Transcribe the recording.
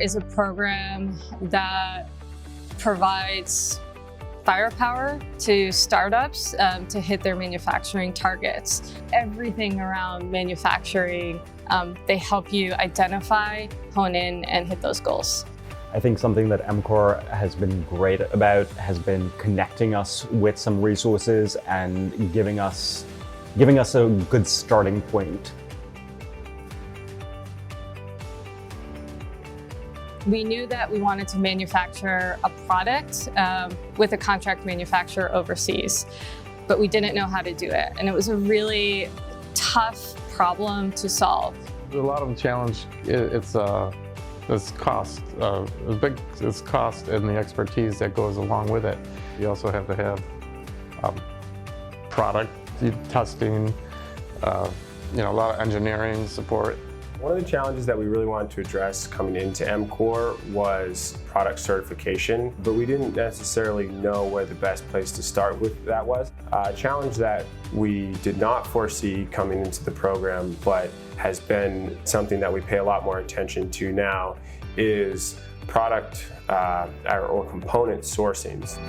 is a program that provides firepower to startups to hit their manufacturing targets. Everything around manufacturing, they help you identify, hone in, and hit those goals. I think something that MCOR has been great about has been connecting us with some resources and giving us a good starting point. We knew that we wanted to manufacture a product with a contract manufacturer overseas, but we didn't know how to do it. And it was a really tough problem to solve. A lot of the challenge, it's cost. It's cost and the expertise that goes along with it. You also have to have product testing, a lot of engineering support. One of the challenges that we really wanted to address coming into MCOR was product certification, but we didn't necessarily know where the best place to start with that was. A challenge that we did not foresee coming into the program, but has been something that we pay a lot more attention to now, is product or component sourcings.